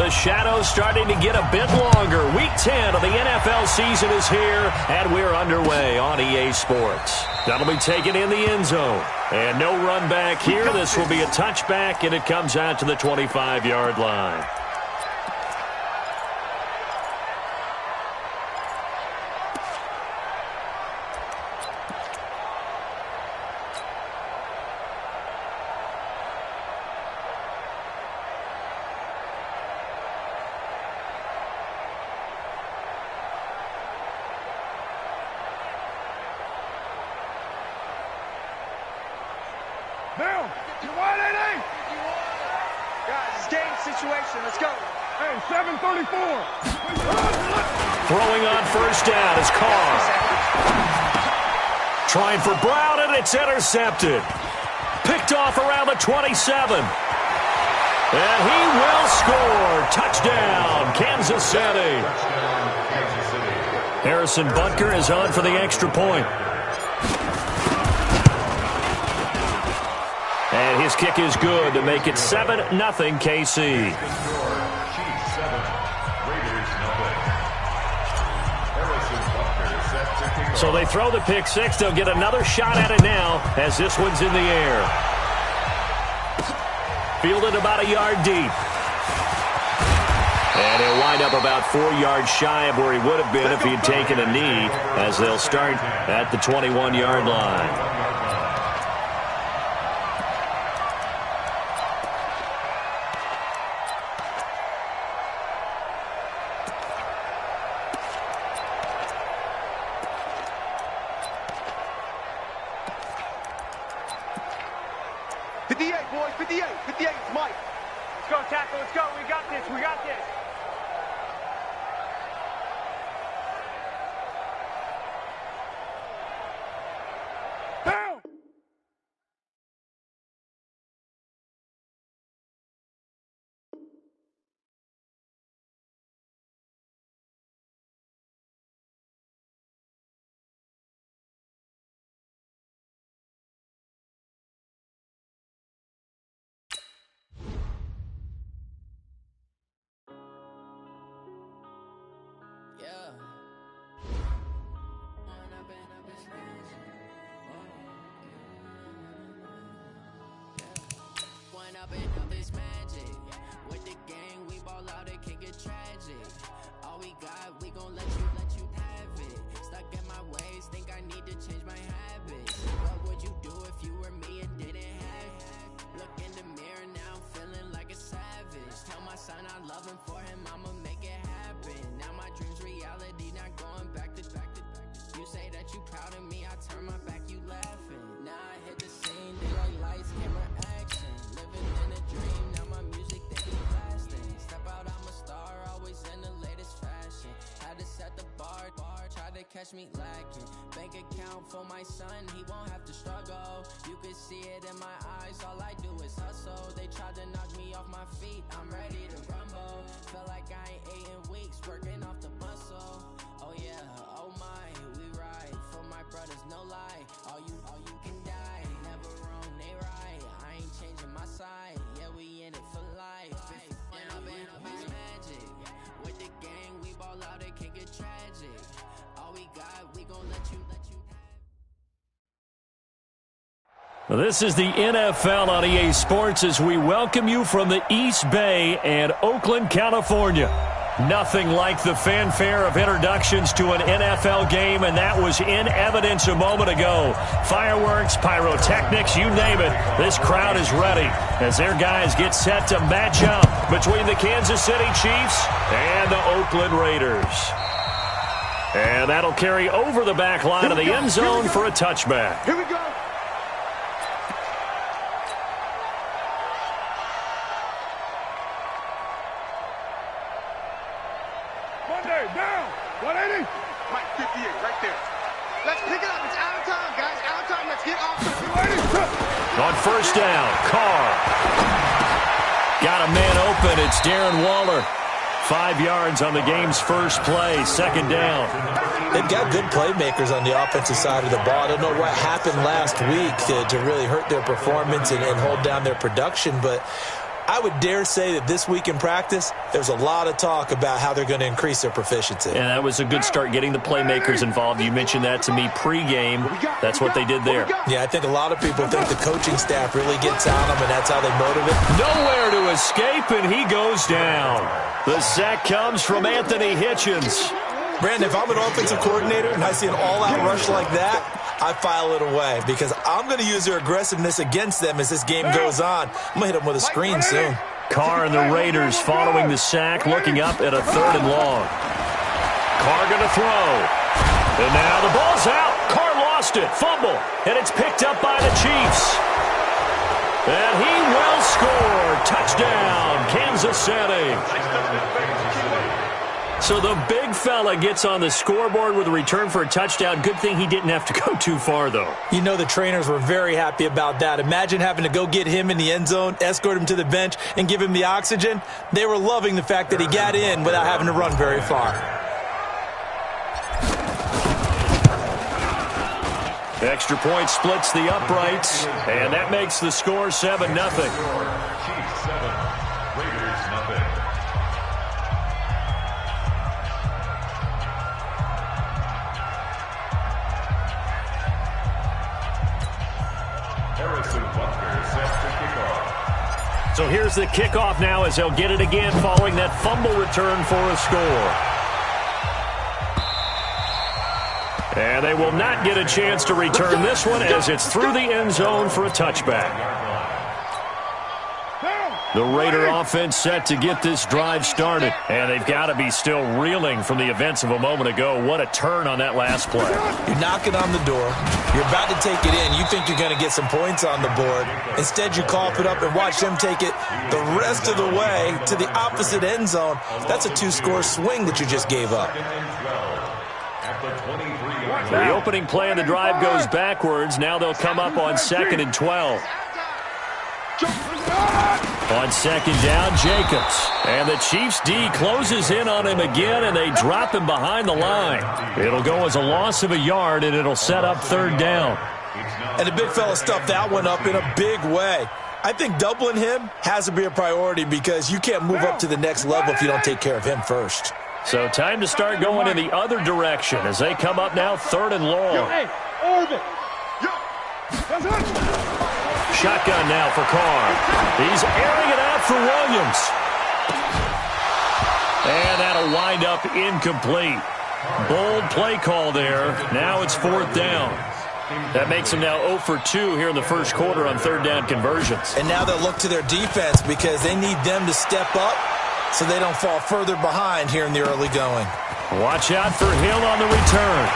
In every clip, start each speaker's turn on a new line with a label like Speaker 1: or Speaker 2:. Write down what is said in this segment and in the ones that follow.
Speaker 1: The shadow's starting to get a bit longer. Week 10 of the NFL season is here, and we're underway on EA Sports. That'll be taken in the end zone. And no run back here. This will be a touchback, and it comes out to the 25-yard line.
Speaker 2: Down. You wide, 80? Guys, it's game situation. Let's go. Hey, 7:34.
Speaker 1: Throwing on first down is Carr. Trying for Brown, and it's intercepted. Picked off around the 27. And he will score. Touchdown, Kansas City. Harrison Butker is on for the extra point. And his kick is good to make it 7-0 KC. So they throw the pick six. They'll get another shot at it now as this one's in the air. Fielded about a yard deep. And he'll wind up about 4 yards shy of where he would have been if he had taken a knee, as they'll start at the 21-yard line.
Speaker 3: Catch me lacking. Bank account for my son, he won't have to struggle. You can see it in my eyes, all I do is hustle. They tried to knock me off my feet, I'm ready to rumble. Feel like I ain't ate in weeks, working off the muscle. Oh yeah, oh my, we ride for my brothers, no lie. All you can die, never wrong, they right. I ain't changing my side, yeah, we in it for life. When I've been up is magic. With the gang, we ball out, it can get tragic. We got, we gon' let you
Speaker 1: Well, this is the NFL on EA Sports as we welcome you from the East Bay and Oakland, California. Nothing like the fanfare of introductions to an NFL game, and that was in evidence a moment ago. Fireworks, pyrotechnics, you name it. This crowd is ready as their guys get set to match up between the Kansas City Chiefs and the Oakland Raiders. And that'll carry over the back line of the end zone for a touchback.
Speaker 2: Here we go. Monday, down. 180.
Speaker 4: Mike, 58, right there. Let's pick it up. It's out of time, guys. Out of time. Let's get off.
Speaker 2: 280.
Speaker 1: On first down, Carr. Got a man open. It's Darren Waller. 5 yards on the game's first play, second down.
Speaker 5: They've got good playmakers on the offensive side of the ball. I don't know what happened last week to really hurt their performance and hold down their production, but I would dare say that this week in practice, there's a lot of talk about how they're going to increase their proficiency.
Speaker 1: And that was a good start, getting the playmakers involved. You mentioned that to me pregame. That's what they did there.
Speaker 5: Yeah, I think a lot of people think the coaching staff really gets on them, and that's how they motivate.
Speaker 1: Nowhere to escape, and he goes down. The sack comes from Anthony Hitchens.
Speaker 5: Brandon, if I'm an offensive coordinator and I see an all-out rush like that, I file it away because I'm going to use their aggressiveness against them as this game goes on. I'm going to hit them with a screen soon.
Speaker 1: Carr and the Raiders following the sack, looking up at a 3rd and long. Carr going to throw. And now the ball's out. Carr lost it. Fumble. And it's picked up by the Chiefs. And he will score. Touchdown, Kansas City. So the big fella gets on the scoreboard with a return for a touchdown. Good thing he didn't have to go too far, though.
Speaker 5: You know the trainers were very happy about that. Imagine having to go get him in the end zone, escort him to the bench, and give him the oxygen. They were loving the fact that he got in without having to run very far.
Speaker 1: Extra point splits the uprights, and that makes the score 7-0.
Speaker 6: Chiefs 7, Raiders 0. Harrison Butker sets the kickoff.
Speaker 1: So here's the kickoff now as they'll get it again following that fumble return for a score. And they will not get a chance to return this one as it's through the end zone for a touchback. The Raider offense set to get this drive started. And they've got to be still reeling from the events of a moment ago. What a turn on that last play.
Speaker 5: You're knocking on the door. You're about to take it in. You think you're going to get some points on the board. Instead, you cough it up and watch them take it the rest of the way to the opposite end zone. That's a 2-score swing that you just gave up.
Speaker 1: The opening play of the drive goes backwards. Now they'll come up on 2nd and 12. On 2nd down, Jacobs. And the Chiefs D closes in on him again, and they drop him behind the line. It'll go as a loss of a yard, and it'll set up 3rd down.
Speaker 5: And the big fella stuffed that one up in a big way. I think doubling him has to be a priority because you can't move up to the next level if you don't take care of him first.
Speaker 1: So time to start going in the other direction as they come up now 3rd and long. Shotgun now for Carr. He's airing it out for Williams. And that'll wind up incomplete. Bold play call there. Now it's 4th down. That makes them now 0 for 2 here in the first quarter on 3rd down conversions.
Speaker 5: And now they'll look to their defense because they need them to step up so they don't fall further behind here in the early going.
Speaker 1: Watch out for Hill on the return.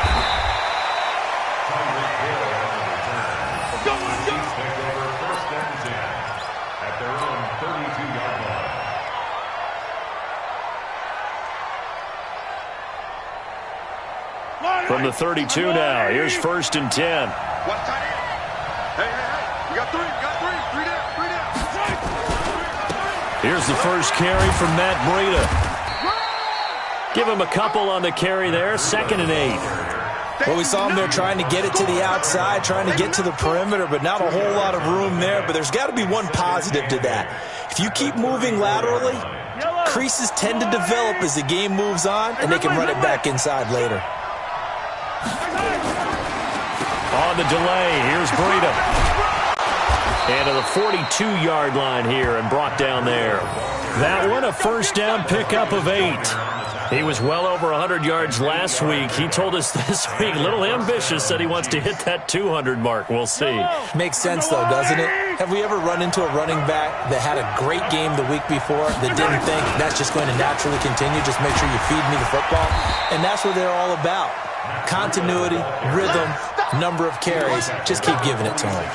Speaker 1: From the 32 now, here's 1st and 10.
Speaker 4: One tight end. Hey. You got three down.
Speaker 1: Here's the first carry from Matt Breida. Give him a couple on the carry there, 2nd and 8.
Speaker 5: Well, we saw him there trying to get it to the outside, trying to get to the perimeter, but not a whole lot of room there. But there's got to be one positive to that. If you keep moving laterally, creases tend to develop as the game moves on, and they can run it back inside later.
Speaker 1: On the delay, here's Breida. And to the 42-yard line here and brought down there. That one, a 1st down pickup of 8. He was well over 100 yards last week. He told us this week, a little ambitious, said he wants to hit that 200 mark. We'll see.
Speaker 5: Makes sense, though, doesn't it? Have we ever run into a running back that had a great game the week before that didn't think that's just going to naturally continue? Just make sure you feed me the football. And that's what they're all about. Continuity, rhythm, number of carries. Just keep giving it to him.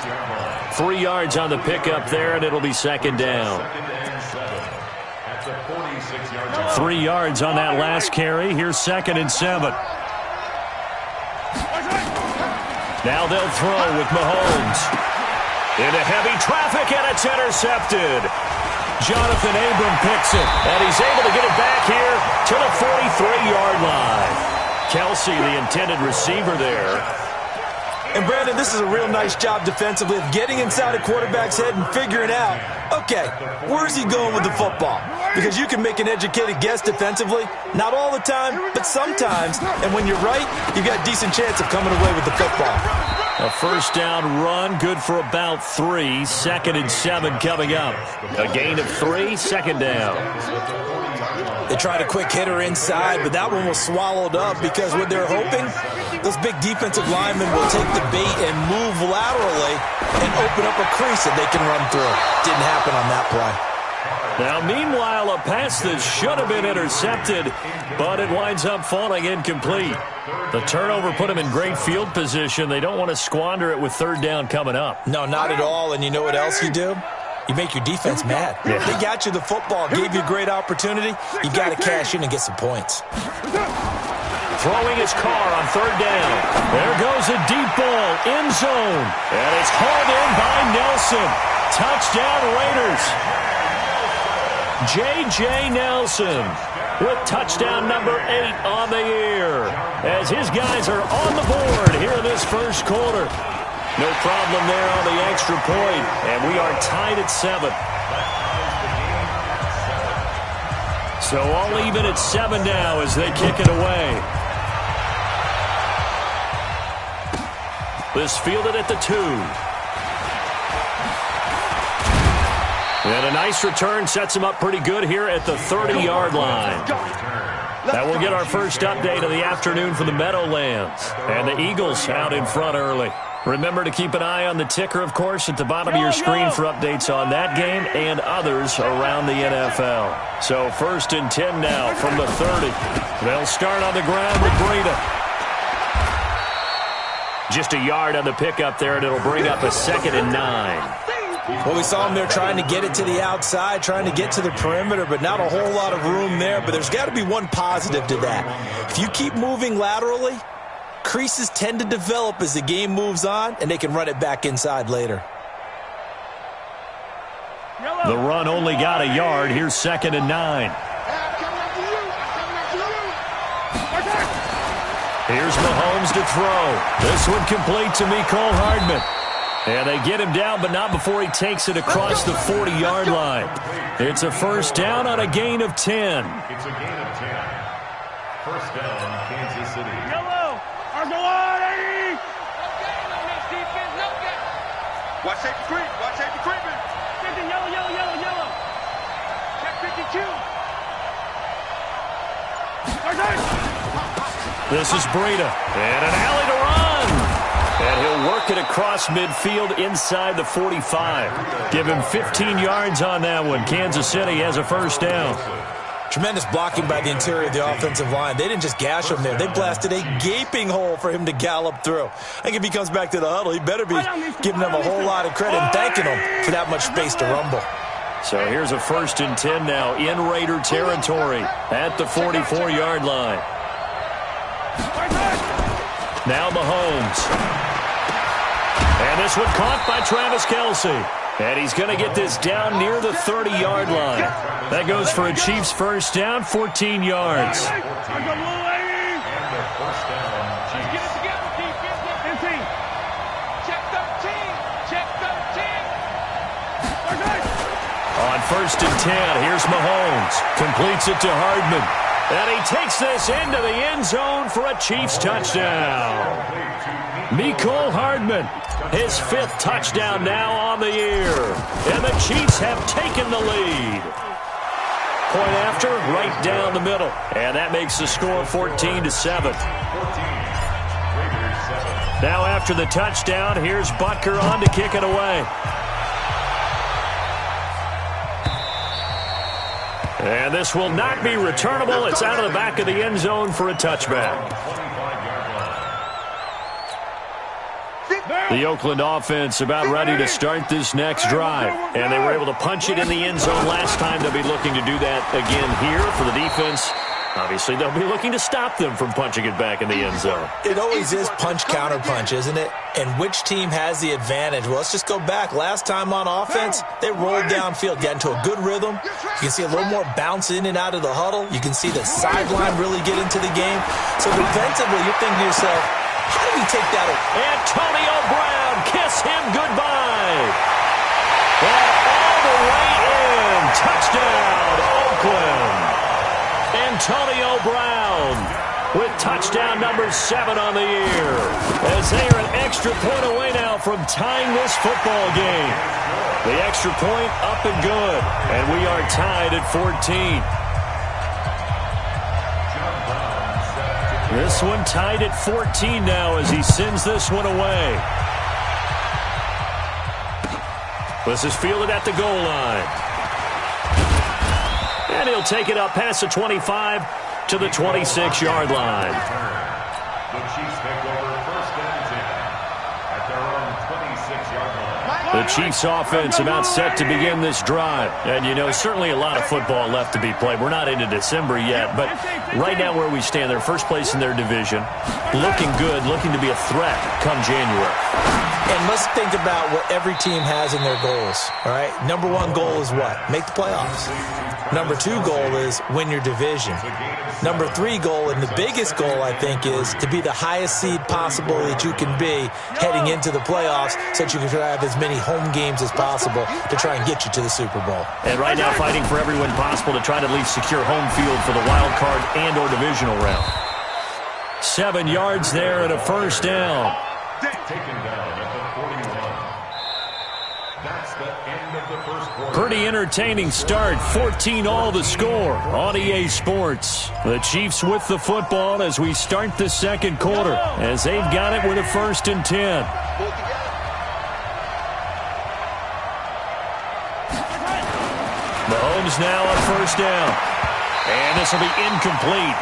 Speaker 1: 3 yards on the pickup there, and it'll be 2nd down. 3 yards on that last carry. Here's 2nd and 7. Now they'll throw with Mahomes. Into heavy traffic, and it's intercepted. Jonathan Abram picks it, and he's able to get it back here to the 43-yard line. Kelsey, the intended receiver there.
Speaker 5: And, Brandon, this is a real nice job defensively of getting inside a quarterback's head and figuring out, okay, where's he going with the football? Because you can make an educated guess defensively, not all the time, but sometimes. And when you're right, you've got a decent chance of coming away with the football.
Speaker 1: A first down run, good for about 3. 2nd and 7 coming up. A gain of 3, 2nd down.
Speaker 5: They tried a quick hitter inside, but that one was swallowed up because what they're hoping, those big defensive linemen will take the bait and move laterally and open up a crease that they can run through. Didn't happen on that play.
Speaker 1: Now, meanwhile, a pass that should have been intercepted, but it winds up falling incomplete. The turnover put them in great field position. They don't want to squander it with 3rd down coming up.
Speaker 5: No, not at all. And you know what else you do? You make your defense mad.
Speaker 1: Yeah.
Speaker 5: They got you the football, gave you a great opportunity. You got to cash in and get some points.
Speaker 1: Throwing his car on 3rd down. There goes a deep ball, end zone. And it's hauled in by Nelson. Touchdown Raiders. J.J. Nelson with touchdown number 8 on the year. As his guys are on the board here in this first quarter. No problem there on the extra point. And we are tied at 7. So all even at 7 now as they kick it away. This fielded at the 2. And a nice return sets him up pretty good here at the 30-yard line. That will get our first update of the afternoon for the Meadowlands. And the Eagles out in front early. Remember to keep an eye on the ticker, of course, at the bottom of your screen for updates on that game and others around the NFL. So 1st and 10 now from the 30. They'll start on the ground with Breida. Just a yard on the pickup there, and it'll bring up a 2nd and 9.
Speaker 5: Well, we saw them there trying to get it to the outside, trying to get to the perimeter, but not a whole lot of room there. But there's got to be one positive to that. If you keep moving laterally, creases tend to develop as the game moves on, and they can run it back inside later.
Speaker 1: The run only got a yard. Here's 2nd and 9. Here's Mahomes to throw. This one complete to Mecole Hardman. And they get him down, but not before he takes it across the 40-yard line. It's a first down on a gain of 10.
Speaker 6: It's a gain of 10. First down, Kansas City.
Speaker 2: Yellow. Argo on, 80.
Speaker 4: Watch safety creep. Watch safety creeping.
Speaker 2: Yellow. Check 52.
Speaker 1: This is Breida. And an alley to run. And he'll work it across midfield inside the 45. Give him 15 yards on that one. Kansas City has a first down.
Speaker 5: Tremendous blocking by the interior of the offensive line. They didn't just gash him there. They blasted a gaping hole for him to gallop through. I think if he comes back to the huddle, he better be giving them a whole lot of credit and thanking them for that much space to rumble.
Speaker 1: So here's a 1st and 10 now in Raider territory at the 44-yard line. Now Mahomes. And this one caught by Travis Kelce. And he's going to get this down near the 30-yard line. That goes for a Chiefs first down, 14 yards.
Speaker 6: And their first down, Chiefs.
Speaker 1: On 1st and 10, here's Mahomes. Completes it to Hardman. And he takes this into the end zone for a Chiefs touchdown. Mecole Hardman, his 5th touchdown now on the year. And the Chiefs have taken the lead. Point after, right down the middle. And that makes the score 14-7. Now after the touchdown, here's Butker on to kick it away. And this will not be returnable. It's out of the back of the end zone for a touchback. The Oakland offense about ready to start this next drive. And they were able to punch it in the end zone last time. They'll be looking to do that again here for the defense. Obviously, they'll be looking to stop them from punching it back in the end zone.
Speaker 5: It always is punch-counter-punch, isn't it? And which team has the advantage? Well, let's just go back. Last time on offense, they rolled downfield, got into a good rhythm. You can see a little more bounce in and out of the huddle. You can see the sideline really get into the game. So defensively, you're thinking to yourself, How did he take that away?
Speaker 1: Antonio Brown, kiss him goodbye. And all the way in. Touchdown, Oakland. Antonio Brown with touchdown number 7 on the year. As they are an extra point away now from tying this football game. The extra point up and good. And we are tied at 14. This one tied at 14 now as he sends this one away. This is fielded at the goal line. And he'll take it up past the 25 to the 26-yard line.
Speaker 6: The Chiefs take over first and 10 at their own 26-yard line.
Speaker 1: The Chiefs offense about set to begin this drive. And, you know, certainly a lot of football left to be played. We're not into December yet, but right now where we stand, they're first place in their division. Looking good, looking to be a threat come January.
Speaker 5: And let's think about what every team has in their goals, all right? Number 1 goal is what? Make the playoffs. Number 2 goal is win your division. Number 3 goal, and the biggest goal, I think, is to be the highest seed possible that you can be heading into the playoffs so that you can have as many home games as possible to try and get you to the Super Bowl.
Speaker 1: And right now fighting for every win possible to try to at least secure home field for the wild card and or divisional round. 7 yards there and a first down.
Speaker 6: Taken down at the 41. That's the end of the first quarter.
Speaker 1: Pretty entertaining start. 14 all the score on EA Sports. The Chiefs with the football as we start the second quarter, as they've got it with a 1st and 10. Mahomes now on first down. And this will be incomplete.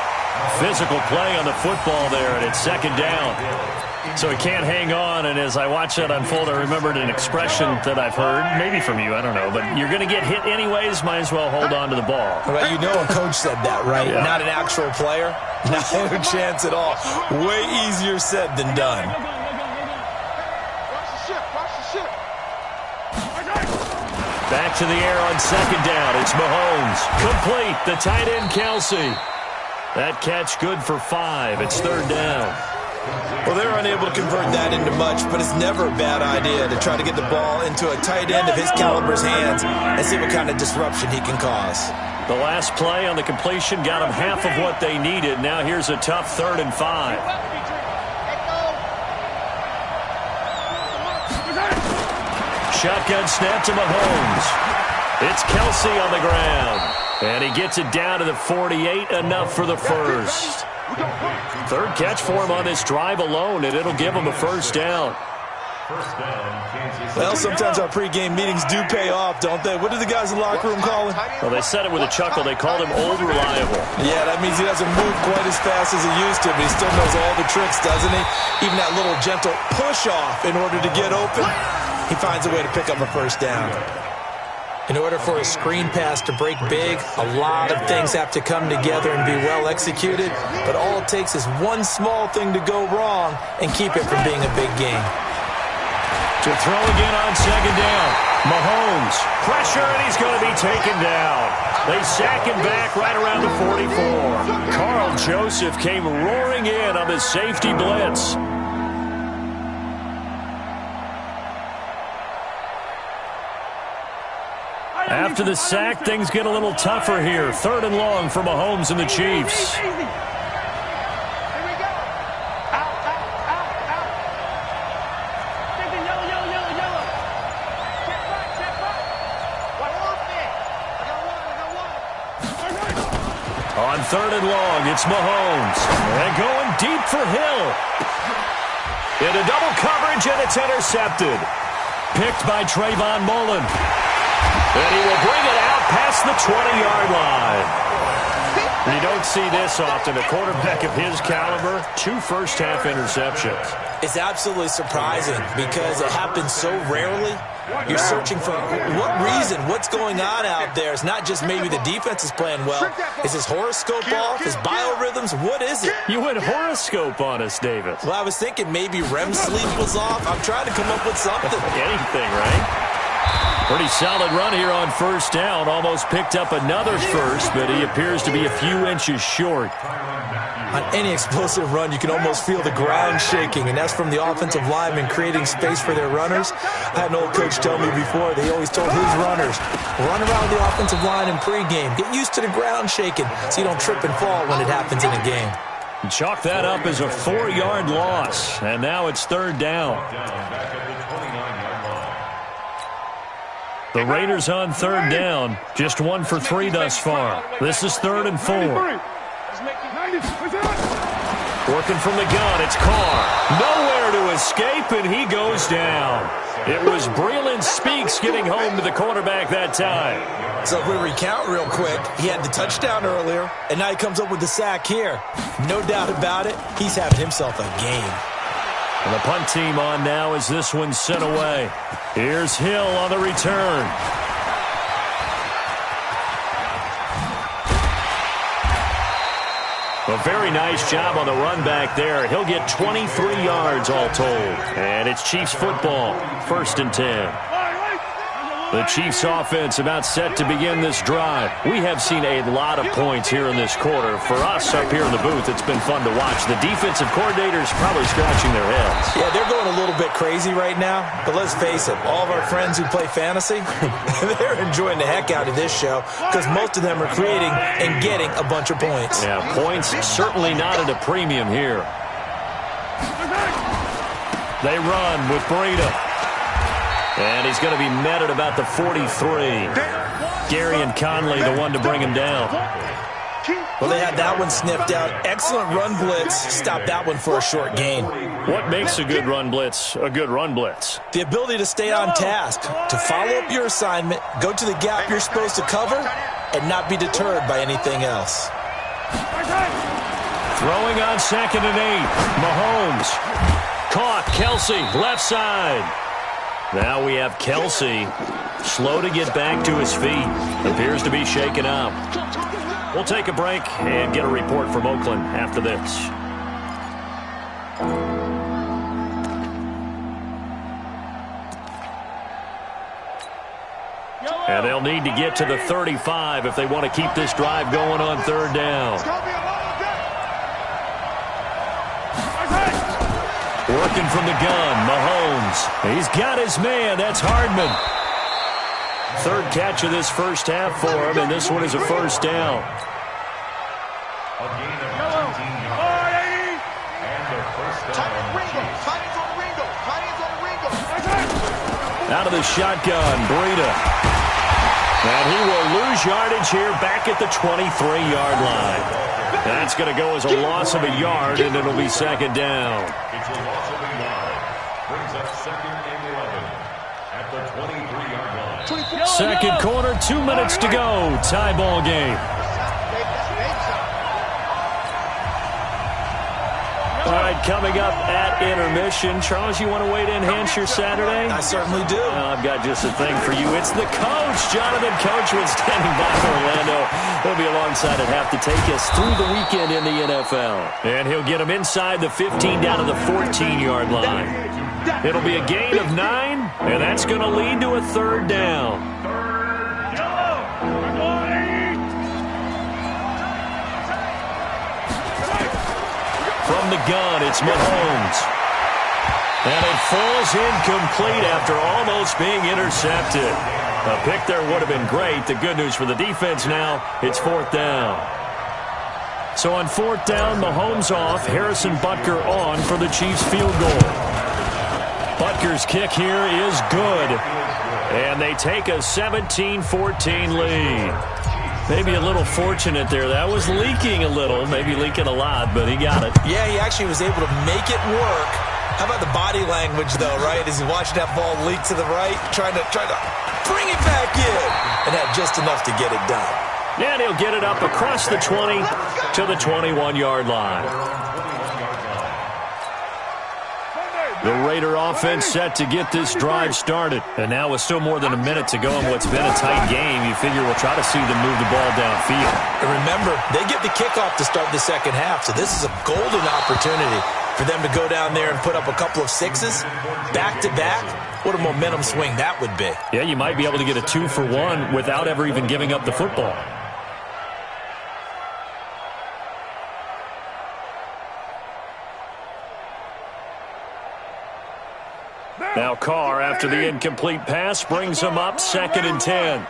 Speaker 1: Physical play on the football there, and it's 2nd down. So he can't hang on, and as I watch that unfold, I remembered an expression that I've heard, maybe from you, I don't know, but you're going to get hit anyways, might as well hold on to the ball.
Speaker 5: Well, you know a coach said that, right?
Speaker 1: Yeah.
Speaker 5: Not an actual player. Not a chance at all. Way easier said than done.
Speaker 4: Watch the ship. Watch the ship.
Speaker 1: Back to the air on 2nd down. It's Mahomes. Complete. The tight end, Kelsey. That catch good for 5. It's 3rd down.
Speaker 5: Well, they're unable to convert that into much, but it's never a bad idea to try to get the ball into a tight end of his caliber's hands and see what kind of disruption he can cause.
Speaker 1: The last play on the completion got them half of what they needed. Now here's a tough 3rd and 5. Shotgun snap to Mahomes. It's Kelsey on the ground. And he gets it down to the 48, enough for the first. 3rd catch for him on this drive alone, and it'll give him a first down.
Speaker 6: First down, Kansas City.
Speaker 5: Well, sometimes our pregame meetings do pay off, don't they? What do the guys in the locker room call him?
Speaker 1: Well, they said it with a chuckle. They called him Old Reliable.
Speaker 5: Yeah, that means he doesn't move quite as fast as he used to, but he still knows all the tricks, doesn't he? Even that little gentle push-off in order to get open, he finds a way to pick up a first down. In order for a screen pass to break big, a lot of things have to come together and be well executed, but all it takes is one small thing to go wrong and keep it from being a big game.
Speaker 1: To throw again on 2nd down. Mahomes, pressure, and he's going to be taken down. They sack him back right around the 44. Carl Joseph came roaring in on the safety blitz. After the sack, things get a little tougher here. 3rd and long for Mahomes and the Chiefs.
Speaker 4: Here we go. Out, out, out, out. Take the yellow, yellow, yellow, yellow. Check back, check back. One more thing. I got one.
Speaker 1: On 3rd and long, it's Mahomes. And going deep for Hill. Into double coverage, and it's intercepted. Picked by Trayvon Mullen. And he will bring it out past the 20-yard line. You don't see this often. A quarterback of his caliber, 2 first-half interceptions.
Speaker 5: It's absolutely surprising because it happens so rarely. You're searching for what reason, what's going on out there. It's not just maybe the defense is playing well. Is his horoscope off? His biorhythms? What is it?
Speaker 1: You went horoscope on us, Davis.
Speaker 5: Well, I was thinking maybe REM sleep was off. I'm trying to come up with something.
Speaker 1: Anything, right? Pretty solid run here on first down. Almost picked up another first, but he appears to be a few inches short.
Speaker 5: On any explosive run, you can almost feel the ground shaking, and that's from the offensive linemen creating space for their runners. I had an old coach tell me before, they always told his runners, run around the offensive line in pregame. Get used to the ground shaking so you don't trip and fall when it happens in a game.
Speaker 1: Chalk that up as a 4-yard loss, and now it's third down. The Raiders on third down, just 1 for 3 thus far. This is 3rd and 4. Working from the gun, it's Carr. Nowhere to escape, and he goes down. It was Breeland Speaks getting home to the quarterback that time.
Speaker 5: So if we recount real quick, he had the touchdown earlier, and now he comes up with the sack here. No doubt about it, he's having himself a game.
Speaker 1: And the punt team on now as this one's sent away. Here's Hill on the return. A very nice job on the run back there. He'll get 23 yards all told. And it's Chiefs football, 1st and 10. The Chiefs offense about set to begin this drive. We have seen a lot of points here in this quarter. For us up here in the booth, it's been fun to watch. The defensive coordinators probably scratching their heads.
Speaker 5: Yeah, they're going a little bit crazy right now. But let's face it, all of our friends who play fantasy, they're enjoying the heck out of this show because most of them are creating and getting a bunch of points.
Speaker 1: Yeah, points certainly not at a premium here. They run with Breida. And he's going to be met at about the 43. Gary and Conley, the one to bring him down.
Speaker 5: Well, they had that one sniffed out. Excellent run blitz. Stopped that one for a short gain.
Speaker 1: What makes a good run blitz a good run blitz?
Speaker 5: The ability to stay on task, to follow up your assignment, go to the gap you're supposed to cover, and not be deterred by anything else.
Speaker 1: Throwing on 2nd and 8. Mahomes. Caught. Kelsey, left side. Now we have Kelsey, slow to get back to his feet. Appears to be shaken up. We'll take a break and get a report from Oakland after this. And they'll need to get to the 35 if they want to keep this drive going on third down. Working from the gun, Mahomes. He's got his man. That's Hardman. 3rd catch of this first half for him, and this one is a first down.
Speaker 6: A gain of 19 yards. And the first down.
Speaker 1: Out of the shotgun, Breida. And he will lose yardage here back at the 23-yard line. That's going to go as a loss of a yard, and it'll be 2nd down.
Speaker 6: It's a loss of a yard. Brings up 2nd and 11 at the 23-yard line.
Speaker 1: Second quarter, 2 minutes to go. Tie ball game. All right, coming up at intermission. Charles, you want to wait to enhance your Saturday?
Speaker 5: I certainly do.
Speaker 1: I've got just a thing for you. It's the coach, Jonathan Coachman, standing by for Orlando. He'll be alongside at half to take us through the weekend in the NFL. And he'll get them inside the 15 down to the 14-yard line. It'll be a gain of 9, and that's going to lead to a 3rd down. From the gun, it's Mahomes. And it falls incomplete after almost being intercepted. A pick there would have been great. The good news for the defense now, it's 4th down. So on 4th down, Mahomes off, Harrison Butker on for the Chiefs field goal. Butker's kick here is good. And they take a 17-14 lead. Maybe a little fortunate there. That was leaking a little, maybe leaking a lot, but he got it.
Speaker 5: Yeah, he actually was able to make it work. How about the body language, though, right? As he watched that ball leak to the right, trying to bring it back in, and had just enough to get it done.
Speaker 1: And he'll get it up across the 20 to the 21-yard line. The Raider offense set to get this drive started. And now with still more than a minute to go in what's been a tight game, you figure we'll try to see them move the ball downfield.
Speaker 5: And remember, they get the kickoff to start the second half, so this is a golden opportunity For them to go down there and put up a couple of sixes back-to-back, what a momentum swing that would be.
Speaker 1: Yeah, you might be able to get a 2-for-1 without ever even giving up the football. Now Carr, after the incomplete pass, brings him up 2nd and 10.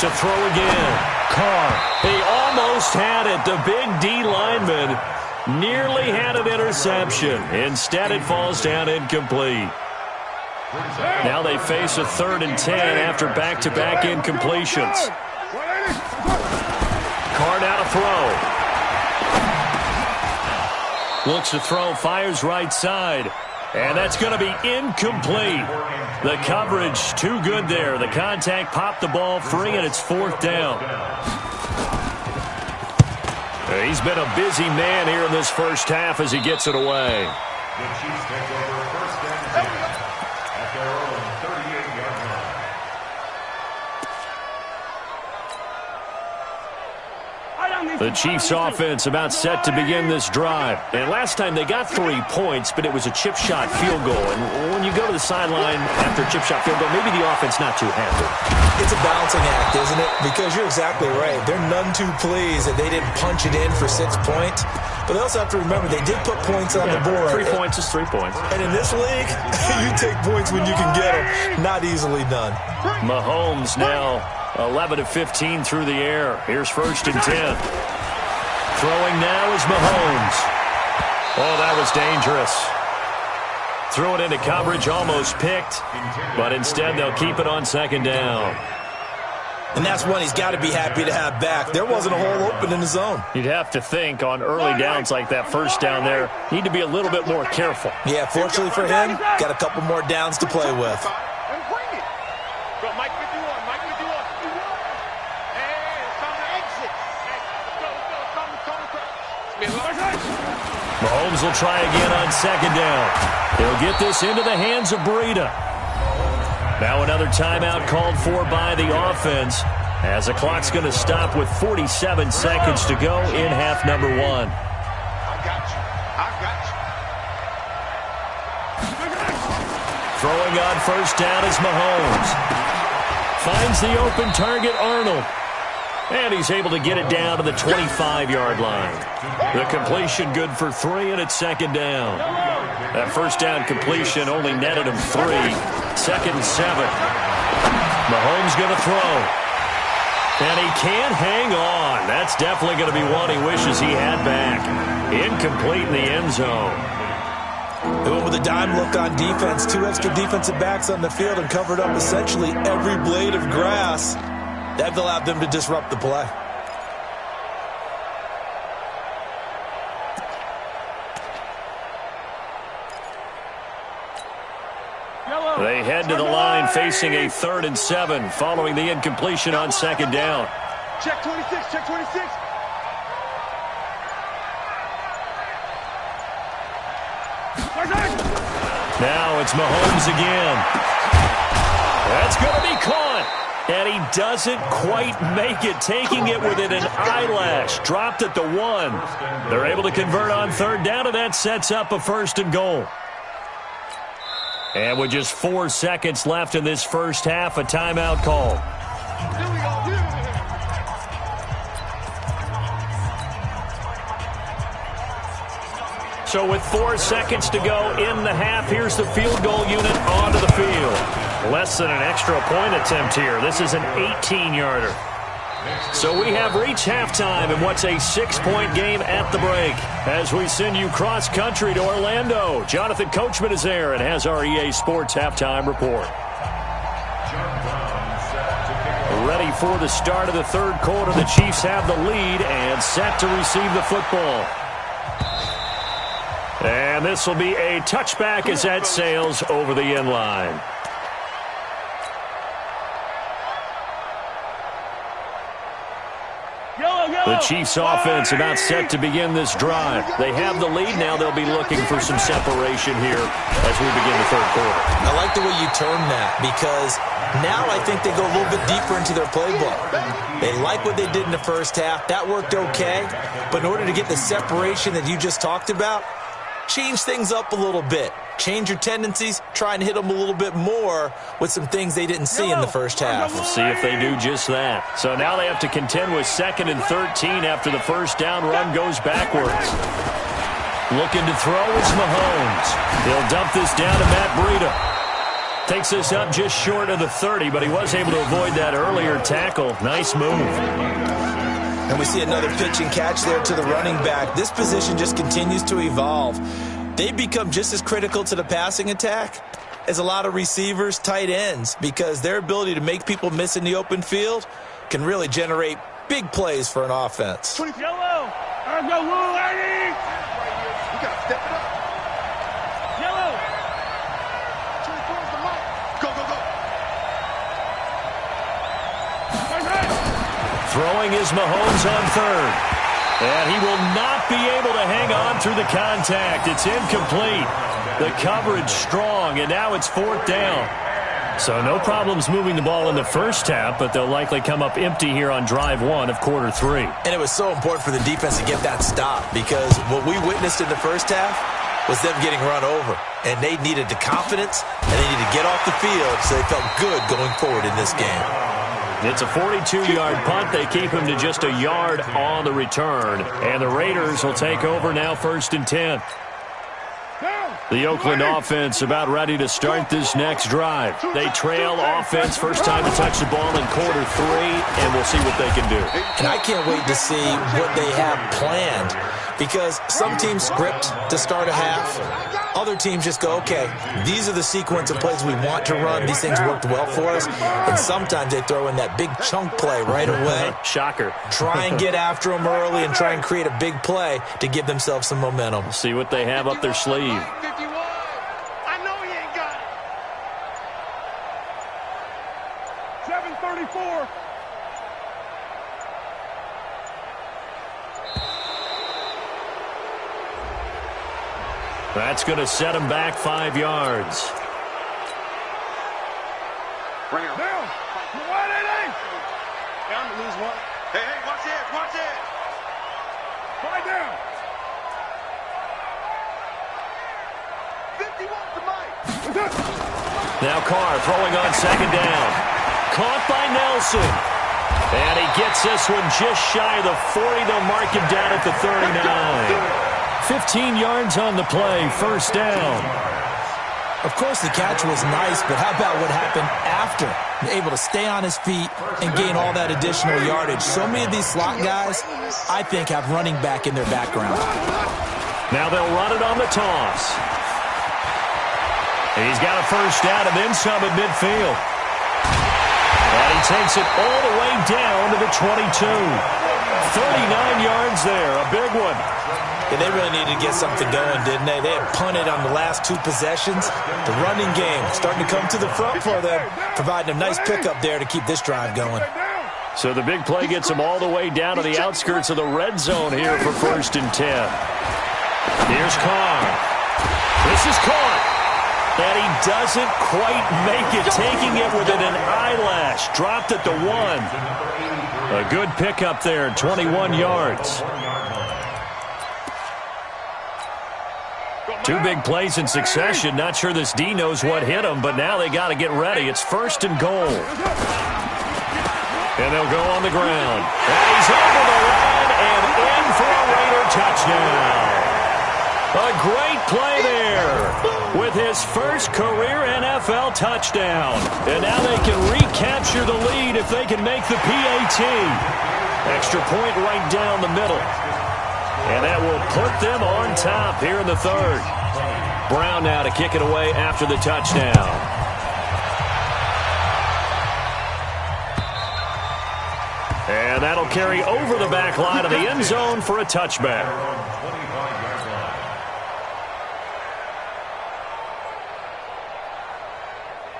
Speaker 1: To throw again. Carr, he almost had it. The big D lineman nearly had an interception. Instead, it falls down incomplete. Now they face a 3rd and 10 after back-to-back incompletions. Carr now to throw. Looks to throw, fires right side. And that's going to be incomplete. The coverage too good there. The contact popped the ball free, and it's 4th down. He's been a busy man here in this first half as he gets it away.
Speaker 6: The Chiefs take over 1st and 10 at their own 38-yard line.
Speaker 1: The Chiefs offense about set to begin this drive. And last time they got 3 points, but it was a chip shot field goal. And when you go to the sideline after a chip shot field goal, maybe the offense not too happy.
Speaker 5: It's a balancing act, isn't it? Because you're exactly right. They're none too pleased that they didn't punch it in for 6 points. But they also have to remember they did put points on the board.
Speaker 1: 3 points is 3 points.
Speaker 5: And in this league, you take points when you can get them. Not easily done.
Speaker 1: Mahomes now 11 of 15 through the air. Here's 1st and 10. Throwing now is Mahomes. Oh, that was dangerous. Threw it into coverage, almost picked. But instead, they'll keep it on 2nd down.
Speaker 5: And that's one he's got to be happy to have back. There wasn't a hole open in the zone.
Speaker 1: You'd have to think on early downs like that 1st down there, need to be a little bit more careful.
Speaker 5: Yeah, fortunately for him, got a couple more downs to play with.
Speaker 4: Go, Mike 51, Mike 51. Hey, it's time to exit.
Speaker 1: Mahomes will try again on 2nd down. He'll get this into the hands of Breida. Now another timeout called for by the offense as the clock's going to stop with 47 seconds to go in half number 1.
Speaker 4: I got you.
Speaker 1: Throwing on 1st down is Mahomes. Finds the open target, Arnold. And he's able to get it down to the 25-yard line. The completion good for 3, and it's 2nd down. That 1st down completion only netted him 3. 2nd and 7. Mahomes going to throw. And he can't hang on. That's definitely going to be one he wishes he had back. Incomplete in the end zone.
Speaker 5: They went with a dime look on defense. 2 extra defensive backs on the field and covered up essentially every blade of grass. That allowed them to disrupt the play.
Speaker 1: They head to the line facing a 3rd and 7 following the incompletion on 2nd down.
Speaker 2: Check 26, check 26.
Speaker 1: Now it's Mahomes again. That's going to be caught. And he doesn't quite make it, taking it within an eyelash. Dropped at the 1. They're able to convert on 3rd down, and that sets up a 1st and goal. And with just 4 seconds left in this first half, a timeout call. So with 4 seconds to go in the half, here's the field goal unit onto the field. Less than an extra point attempt here. This is an 18-yarder. So we have reached halftime in what's a 6-point game at the break. As we send you cross-country to Orlando, Jonathan Coachman is there and has our EA Sports halftime report. Ready for the start of the 3rd quarter. The Chiefs have the lead and set to receive the football. And this will be a touchback as that sails over the end line. The Chiefs offense about set to begin this drive. They have the lead now. They'll be looking for some separation here as we begin the third quarter.
Speaker 5: I like the way you term that because now I think they go a little bit deeper into their playbook. They like what they did in the first half. That worked okay. But in order to get the separation that you just talked about, change things up a little bit. Change your tendencies. Try and hit them a little bit more with some things they didn't see in the first half.
Speaker 1: We'll see if they do just that. So now they have to contend with 2nd and 13 after the first down run goes backwards. Looking to throw is Mahomes. He'll dump this down to Matt Breida. Takes this up just short of the 30, but he was able to avoid that earlier tackle. Nice move.
Speaker 5: And we see another pitch and catch there to the running back. This position just continues to evolve. They become just as critical to the passing attack as a lot of receivers, tight ends, because their ability to make people miss in the open field can really generate big plays for an offense.
Speaker 2: Yellow. Let's go, Lou, lady. You got to step it up. Yellow. 24 is the mark. Go, go, go.
Speaker 1: Throwing is Mahomes on 3rd. And he will not be able to hang on through the contact. It's incomplete. The coverage strong, and now it's 4th down. So no problems moving the ball in the first half, but they'll likely come up empty here on drive 1 of quarter 3.
Speaker 5: And it was so important for the defense to get that stop because what we witnessed in the first half was them getting run over. And they needed the confidence, and they needed to get off the field so they felt good going forward in this game.
Speaker 1: It's a 42-yard punt. They keep him to just a yard on the return. And the Raiders will take over now 1st and 10. The Oakland offense about ready to start this next drive. They trail offense, first time to touch the ball in quarter 3, and we'll see what they can do.
Speaker 5: And I can't wait to see what they have planned because some teams script to start a half. Other teams just go, okay, these are the sequence of plays we want to run. These things worked well for us. And sometimes they throw in that big chunk play right away.
Speaker 1: Shocker.
Speaker 5: Try and get after them early and try and create a big play to give themselves some momentum.
Speaker 1: See what they have up their sleeve.
Speaker 2: 51. I know he ain't got it. 7:34.
Speaker 1: That's going to set him back 5 yards.
Speaker 2: Bring him. Down. 188. Down to lose 1. Hey, hey, watch it, watch it. 5 down. 51 to Mike.
Speaker 1: Now Carr throwing on 2nd down. Caught by Nelson. And he gets this one just shy of the 40. They'll mark him down at the 39. 15 yards on the play, 1st down.
Speaker 5: Of course, the catch was nice, but how about what happened after? Able to stay on his feet and gain all that additional yardage. So many of these slot guys, I think, have running back in their background.
Speaker 1: Now they'll run it on the toss. He's got a 1st down and then some at midfield. And he takes it all the way down to the 22. 39 yards there, a big one.
Speaker 5: Yeah, they really needed to get something going, didn't they? They had punted on the last 2 possessions. The running game starting to come to the front for them, providing a nice pickup there to keep this drive going.
Speaker 1: So the big play gets them all the way down to the outskirts of the red zone here for 1st and 10. Here's Carr. This is caught. And he doesn't quite make it, taking it within an eyelash. Dropped at the 1. A good pickup there, 21 yards. 2 big plays in succession. Not sure this D knows what hit him, but now they got to get ready. It's 1st and goal. And they'll go on the ground. And he's over the line and in for a Raider touchdown. A great play there with his first career NFL touchdown. And now they can recapture the lead if they can make the PAT. Extra point right down the middle. And that will put them on top here in the 3rd. Brown now to kick it away after the touchdown. And that'll carry over the back line of the end zone for a touchback.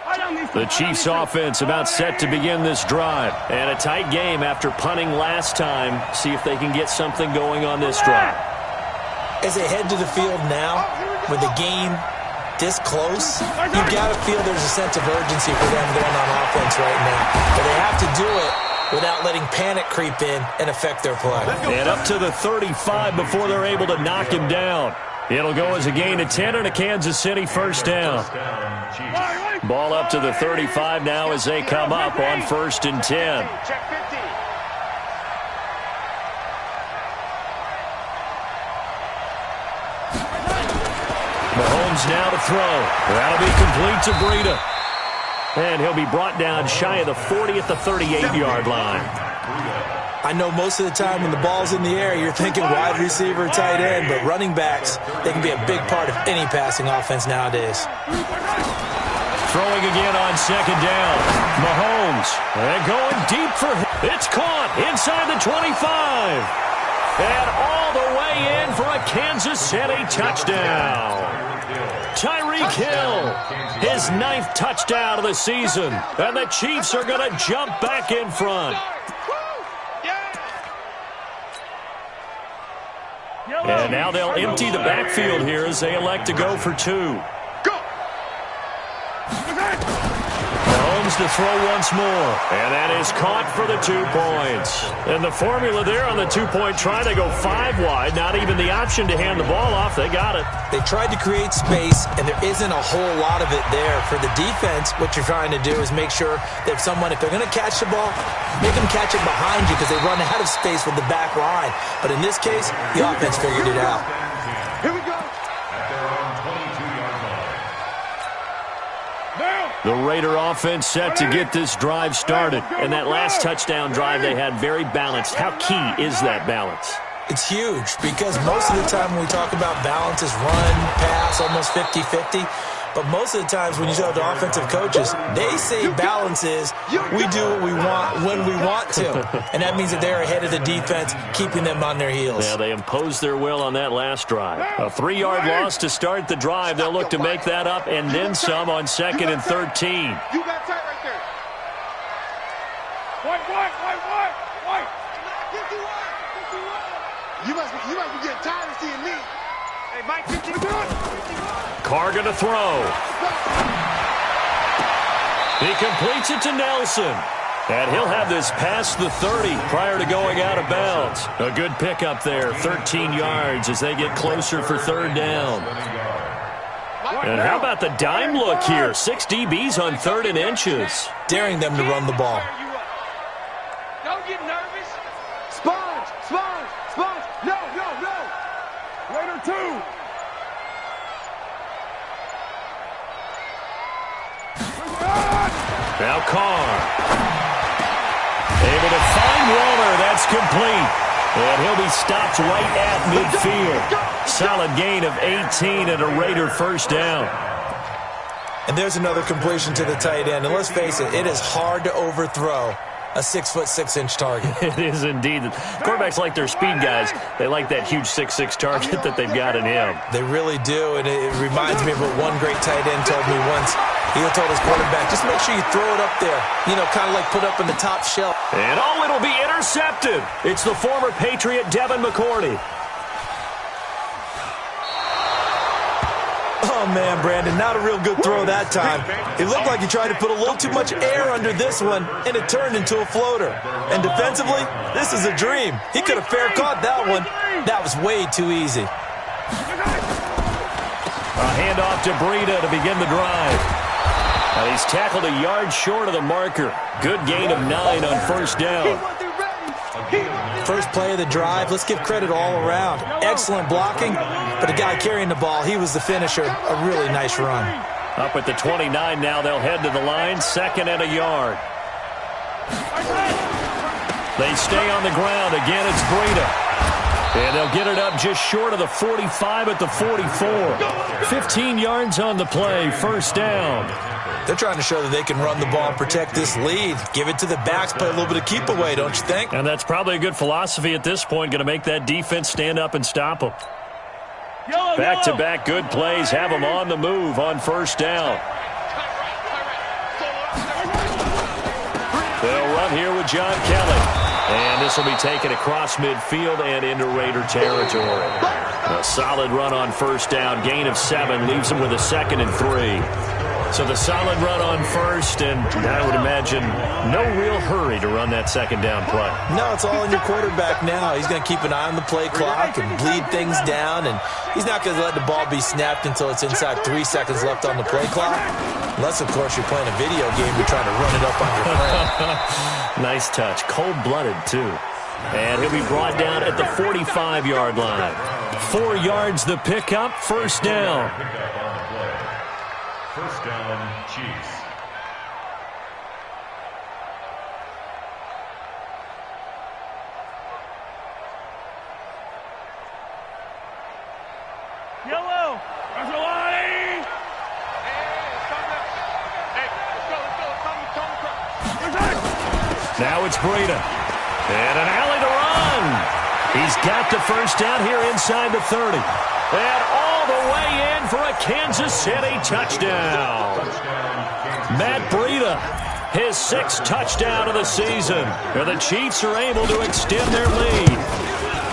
Speaker 2: I don't need
Speaker 1: The Chiefs offense about set to begin this drive. And a tight game after punting last time. See if they can get something going on this drive.
Speaker 5: As they head to the field now, with the game this close, you've got to feel there's a sense of urgency for them going on offense right now. But they have to do it without letting panic creep in and affect their play.
Speaker 1: And up to the 35 before they're able to knock him down. It'll go as a gain of 10 and a Kansas City first down. Ball up to the 35 now as they come up on 1st and 10. Mahomes now to throw. That'll be complete to Breida. And he'll be brought down shy of the 40 at the 38-yard line.
Speaker 5: I know most of the time when the ball's in the air, you're thinking wide receiver, tight end, but running backs, they can be a big part of any passing offense nowadays.
Speaker 1: Throwing again on 2nd down. Mahomes. And going deep for him. It's caught inside the 25. And all the way in for a Kansas City touchdown. Tyreek Hill, his 9th touchdown of the season. And the Chiefs are going to jump back in front. And now they'll empty the backfield here as they elect to go for 2. Mahomes to throw once more. And that is caught for the 2 points. And the formula there on the 2-point try, they go 5 wide. Not even the option to hand the ball off. They got it.
Speaker 5: They tried to create space, and there isn't a whole lot of it there. For the defense, what you're trying to do is make sure that if they're going to catch the ball, make them catch it behind you because they run out of space with the back line. But in this case, the offense figured it out.
Speaker 2: Here we go.
Speaker 1: The Raider offense set to get this drive started. And that last touchdown drive they had very balanced. How key is that balance?
Speaker 5: It's huge because most of the time when we talk about balance is run, pass, almost 50-50. But most of the times when you talk to offensive coaches, they say balance is we do what we want when we want to. And that means that they're ahead of the defense, keeping them on their heels.
Speaker 1: Yeah, they imposed their will on that last drive. A 3-yard loss to start the drive. They'll look to make that up and then some on 2nd and 13.
Speaker 2: You got tight right there. White. You must be getting tired of seeing me. Hey, Mike, 51.
Speaker 1: Carr going to throw. He completes it to Nelson. And he'll have this past the 30 prior to going out of bounds. A good pickup there, 13 yards as they get closer for 3rd down. And how about the dime look here? 6 DBs on 3rd and inches.
Speaker 5: Daring them to run the ball.
Speaker 2: Don't get nervous. Sponge. No. Raider 2.
Speaker 1: Now Carr. Able to find Waller. That's complete. And he'll be stopped right at midfield. Solid gain of 18 and a Raider first down.
Speaker 5: And there's another completion to the tight end. And let's face it, it is hard to overthrow a 6'6" target.
Speaker 1: It is indeed. Quarterbacks like their speed guys. They like that huge 6'6" target that they've got in him.
Speaker 5: They really do, and it reminds me of what one great tight end told me once. He told his quarterback, just make sure you throw it up there. You know, kind of like put up in the top shelf.
Speaker 1: And it'll be intercepted. It's the former Patriot Devin McCourty.
Speaker 5: Oh, man, Brandon, not a real good throw that time. It looked like he tried to put a little too much air under this one, and it turned into a floater. And defensively, this is a dream. He could have fair caught that one. That was way too easy.
Speaker 1: A handoff to Breida to begin the drive. Now he's tackled a yard short of the marker. Good gain of 9 on 1st down.
Speaker 5: First play of the drive, let's give credit all around. Excellent blocking, but the guy carrying the ball, he was the finisher. A really nice run.
Speaker 1: Up at the 29 now, they'll head to the line, 2nd and a yard. They stay on the ground. Again, it's Breida. And they'll get it up just short of the 45 at the 44. 15 yards on the play, 1st down.
Speaker 5: They're trying to show that they can run the ball and protect this lead. Give it to the backs, play a little bit of keep away, don't you think?
Speaker 1: And that's probably a good philosophy at this point, going to make that defense stand up and stop them. Back-to-back good plays have them on the move on 1st down. run here with John Kelly. And this will be taken across midfield and into Raider territory. A solid run on first down. Gain of 7 leaves them with a 2nd and 3. So the solid run on first, and I would imagine no real hurry to run that 2nd down play.
Speaker 5: No, it's all in your quarterback now. He's going to keep an eye on the play clock and bleed things down, and he's not going to let the ball be snapped until it's inside 3 seconds left on the play clock. Unless, of course, you're playing a video game, you're trying to run it up on your friend.
Speaker 1: Nice touch. Cold-blooded, too. And he'll be brought down at the 45-yard line. 4 yards the pickup, first down.
Speaker 6: First down, Chiefs.
Speaker 2: Yellow. That's a line.
Speaker 1: Now it's Breida. And an alley to run. He's got the first down here inside the 30. And all the way in for a Kansas City touchdown. Matt Breida, his 6th touchdown of the season. And the Chiefs are able to extend their lead.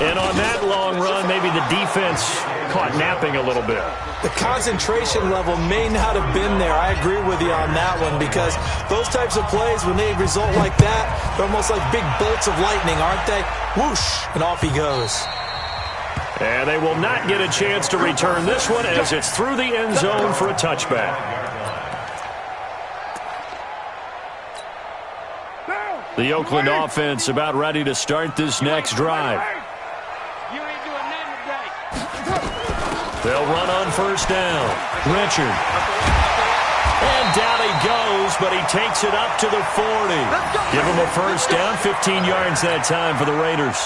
Speaker 1: And on that long run, maybe the defense caught napping a little bit.
Speaker 5: The concentration level may not have been there. I agree with you on that one, because those types of plays, when they result like that, they're almost like big bolts of lightning, aren't they? Whoosh, and off he goes.
Speaker 1: And they will not get a chance to return this one as it's through the end zone for a touchback. The Oakland offense about ready to start this next drive. They'll run on first down. Richard. And down he goes, but he takes it up to the 40. Give him a first down, 15 yards that time for the Raiders.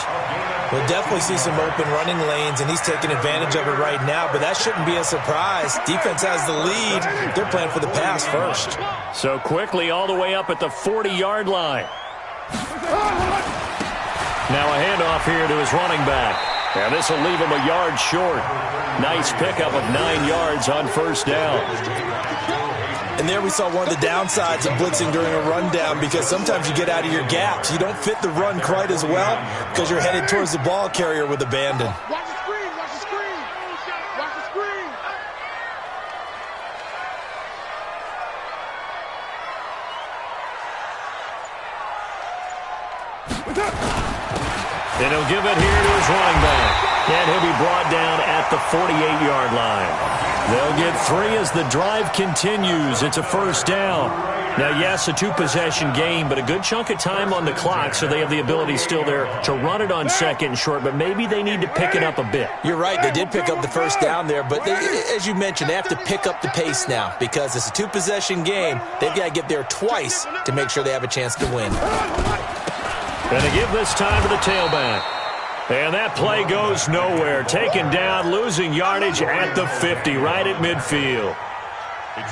Speaker 5: We'll definitely see some open running lanes, and he's taking advantage of it right now, but that shouldn't be a surprise. Defense has the lead. They're playing for the pass first.
Speaker 1: So quickly all the way up at the 40-yard line. Now a handoff here to his running back. And this will leave him a yard short. Nice pickup of 9 yards on first down.
Speaker 5: And there we saw one of the downsides of blitzing during a rundown, because sometimes you get out of your gaps. You don't fit the run quite as well because you're headed towards the ball carrier with abandon.
Speaker 2: Watch the screen, watch the screen. Watch the screen.
Speaker 1: And he'll give it here to his running back. And he'll be brought down at the 48-yard line. They'll get 3 as the drive continues. It's a first down. Now, yes, a 2-possession game, but a good chunk of time on the clock, so they have the ability still there to run it on 2nd and short, but maybe they need to pick it up a bit.
Speaker 5: You're right. They did pick up the first down there, but as you mentioned, they have to pick up the pace now because it's a 2-possession game. They've got to get there twice to make sure they have a chance to win.
Speaker 1: And they give this time to the tailback. And that play goes nowhere. Taken down, losing yardage at the 50, right at midfield.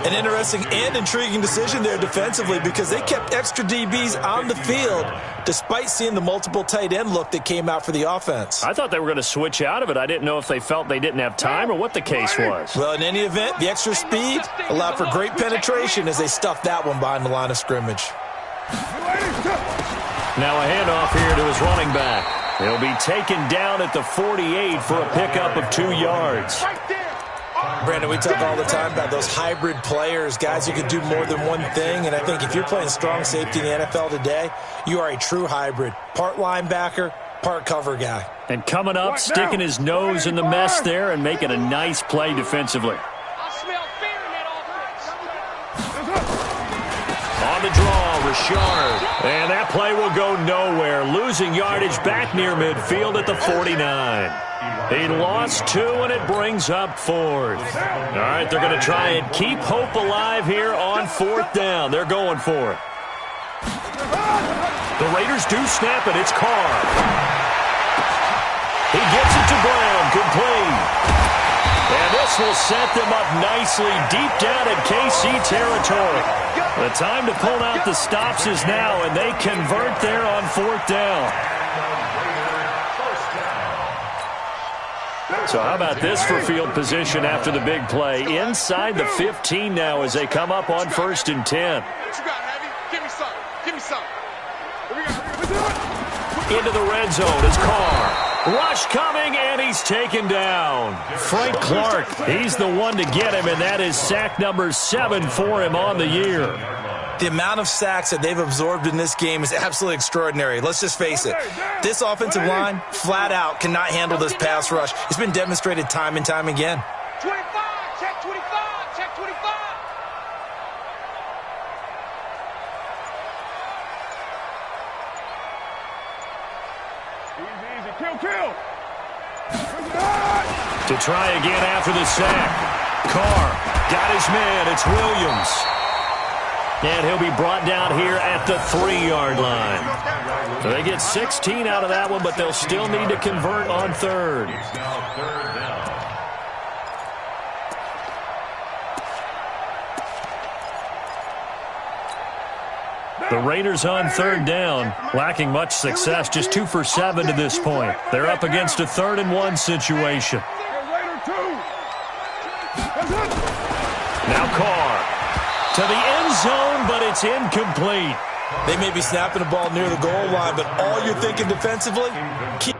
Speaker 5: An interesting and intriguing decision there defensively, because they kept extra DBs on the field despite seeing the multiple tight end look that came out for the offense.
Speaker 1: I thought they were going to switch out of it. I didn't know if they felt they didn't have time or what the case was.
Speaker 5: Well, in any event, the extra speed allowed for great penetration as they stuffed that one behind the line of scrimmage.
Speaker 1: Now a handoff here to his running back. He'll be taken down at the 48 for a pickup of 2 yards.
Speaker 5: Brandon, we talk all the time about those hybrid players, guys who can do more than one thing, and I think if you're playing strong safety in the NFL today, you are a true hybrid. Part linebacker, part cover guy.
Speaker 1: And coming up, sticking his nose in the mess there and making a nice play defensively. On the draw, Richard. And that play will go nowhere. Losing yardage back near midfield at the 49. He lost 2, and it brings up 4th. All right, they're going to try and keep hope alive here on 4th down. They're going for it. The Raiders do snap it. It's Carr. He gets it to Brown. Complete. And this will set them up nicely deep down in KC territory. The time to pull out the stops is now, and they convert there on 4th down. So how about this for field position after the big play? Inside the 15 now as they come up on 1st and 10.
Speaker 2: What you got, Heavy? Give me some. Give me some.
Speaker 1: into the red zone is Carr. Rush coming, and he's taken down. Frank Clark, he's the one to get him, and that is sack number 7 for him on the year.
Speaker 5: The amount of sacks that they've absorbed in this game is absolutely extraordinary. Let's just face it. This offensive line, flat out, cannot handle this pass rush. It's been demonstrated time and time again.
Speaker 4: 25, check 25, check 25. Easy, kill.
Speaker 1: To try again after the sack. Carr got his man. It's Williams. And he'll be brought down here at the 3-yard line. So they get 16 out of that one, but they'll still need to convert on third. The Raiders on third down, lacking much success, just 2 for 7 to this point. They're up against a 3rd-and-1 situation. Now Carr to the end zone, but it's incomplete.
Speaker 5: They may be snapping the ball near the goal line, but all you're thinking defensively, keep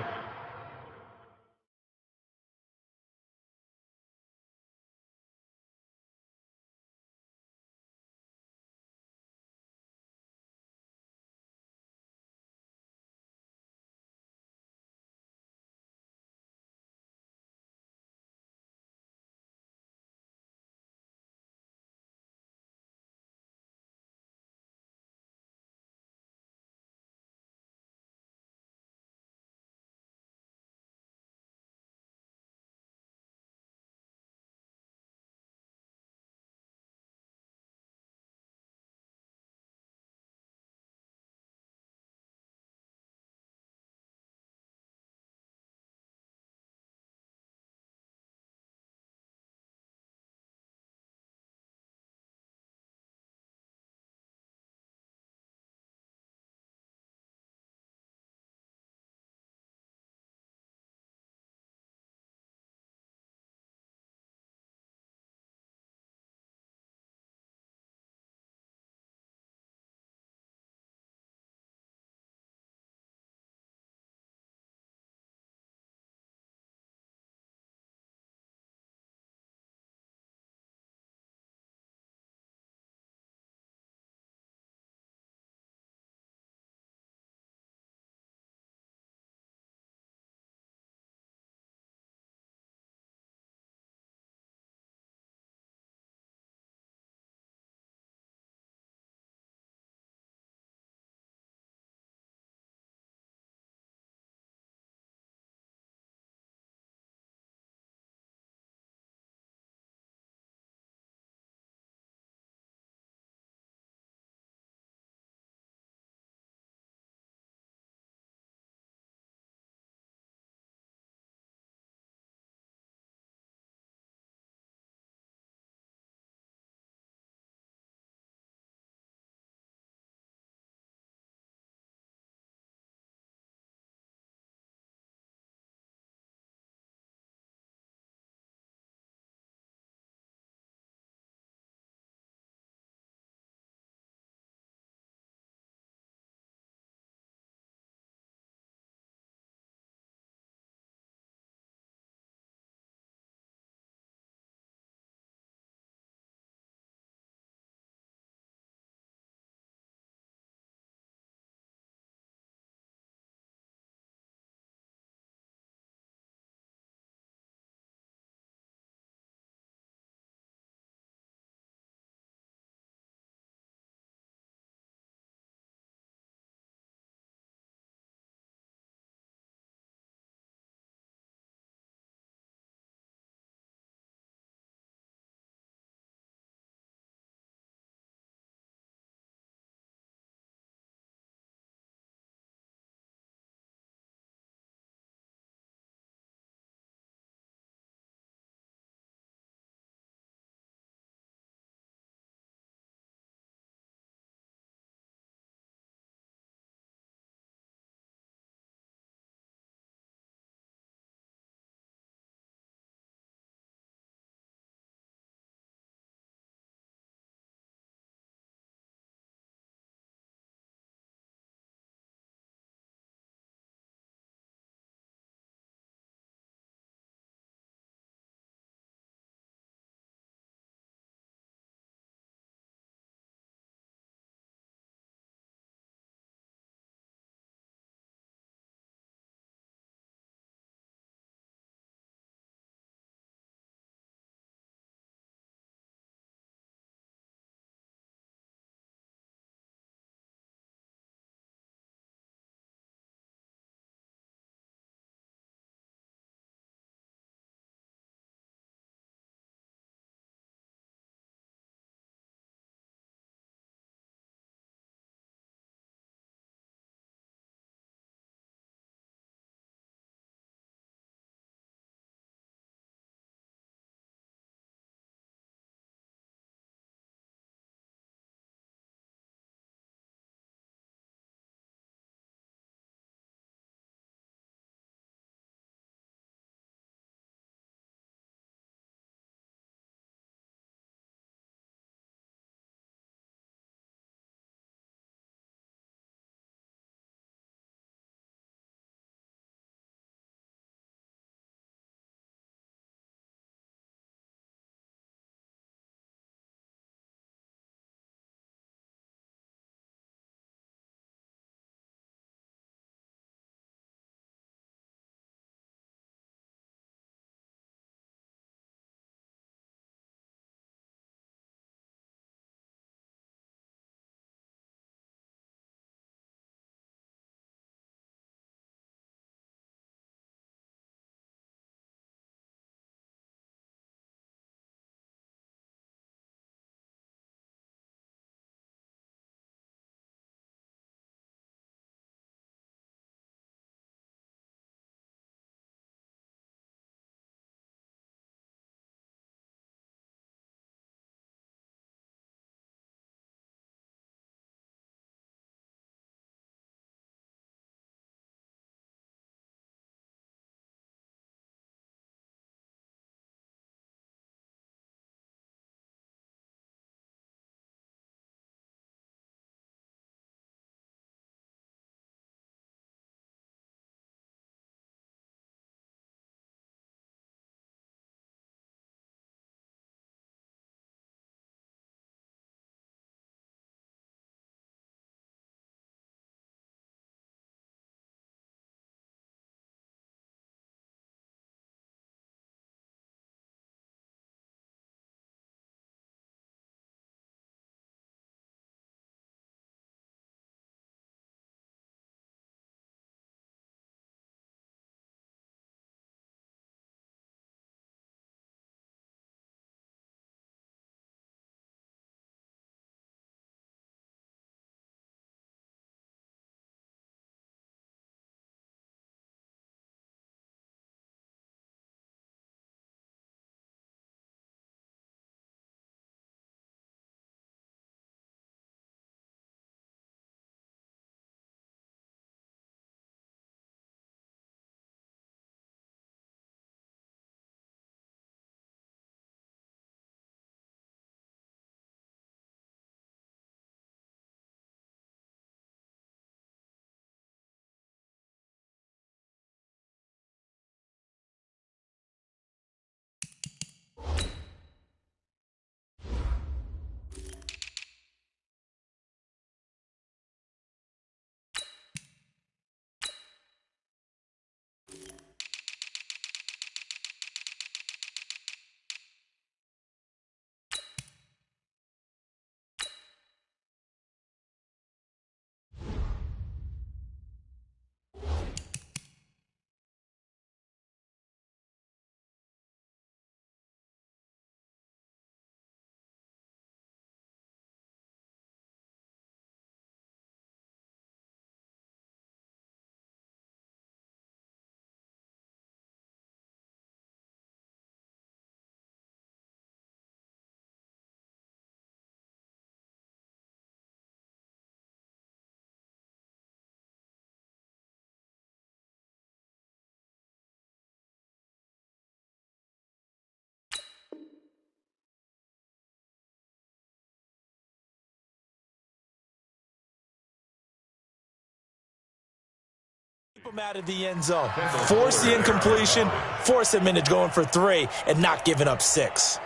Speaker 5: Keep them out of the end zone. Force the incompletion, force them into going for 3, and not giving up 6.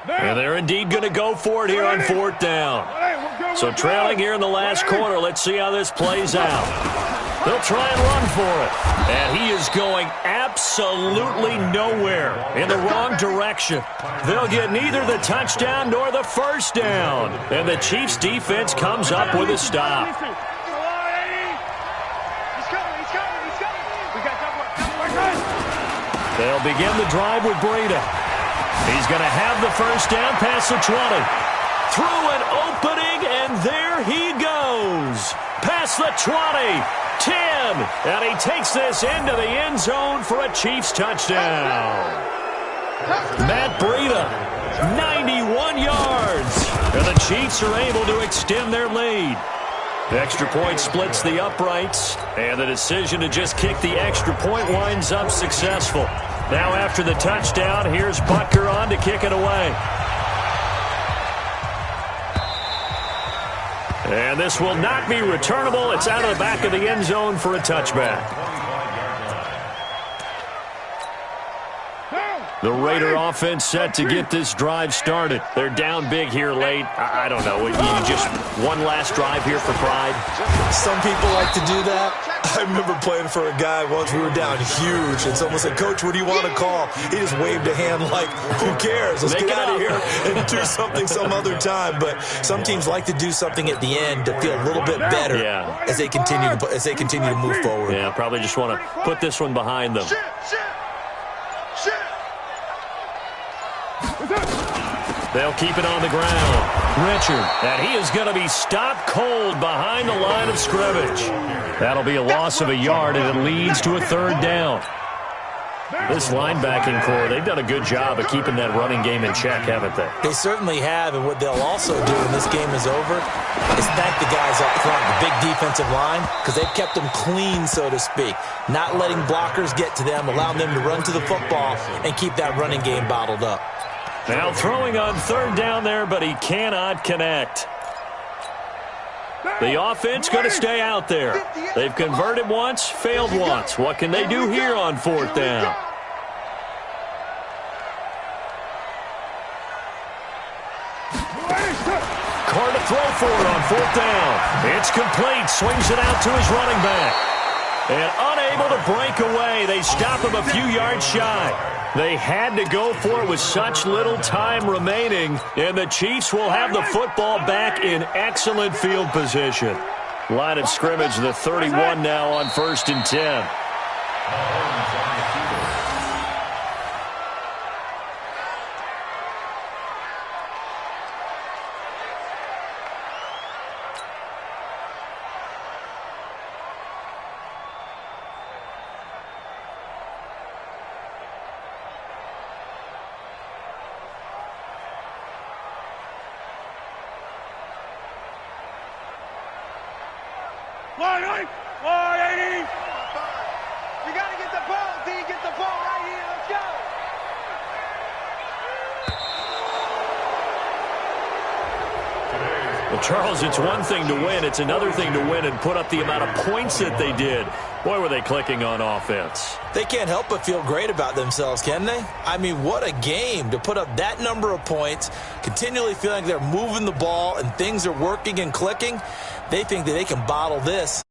Speaker 1: And they're indeed going to go for it here on 4th down. So trailing here in the last quarter. Let's see how this plays out. They'll try and run for it. And he is going absolutely nowhere in the wrong direction. They'll get neither the touchdown nor the first down. And the Chiefs defense comes up with a stop. They'll begin the drive with Breida. He's going to have the first down past the 20. Through an opening, and there he goes. Past the 20, 10, and he takes this into the end zone for a Chiefs touchdown. Matt Breida, 91 yards. And the Chiefs are able to extend their lead. The extra point splits the uprights, and the decision to just kick the extra point winds up successful. Now after the touchdown, here's Butker on to kick it away. And this will not be returnable. It's out of the back of the end zone for a touchback. The Raider offense set to get this drive started. They're down big here late. I don't know. You just one last drive here for pride.
Speaker 5: Some people like to do that. I remember playing for a guy once. We were down huge, and someone said, "Coach, what do you want to call?" He just waved a hand like, "Who cares? Let's get out of here and do something some other time." But some teams like to do something at the end to feel a little bit better as they continue to move forward.
Speaker 1: Yeah, probably just want to put this one behind them. They'll keep it on the ground. Richard, and he is going to be stopped cold behind the line of scrimmage. That'll be a loss of a yard, and it leads to a 3rd down. This linebacking core, they've done a good job of keeping that running game in check, haven't they?
Speaker 5: They certainly have, and what they'll also do when this game is over is thank the guys up front, the big defensive line, because they've kept them clean, so to speak, not letting blockers get to them, allowing them to run to the football and keep that running game bottled up.
Speaker 1: Now throwing on 3rd down there, but he cannot connect. The offense going to stay out there. They've converted once, failed once. What can they do here on 4th down? Carr to throw for it on 4th down. It's complete. Swings it out to his running back. And unable to break away. They stop him a few yards shy. They had to go for it with such little time remaining, and the Chiefs will have the football back in excellent field position. Line of scrimmage, the 31 now on 1st and 10.
Speaker 4: You got to get the ball, D. Get the ball right here. Let's go.
Speaker 1: Well, Charles, it's one thing to win. It's another thing to win and put up the amount of points that they did. Boy, were they clicking on offense.
Speaker 5: They can't help but feel great about themselves, can they? I mean, what a game to put up that number of points, continually feeling like they're moving the ball and things are working and clicking. They think that they can bottle this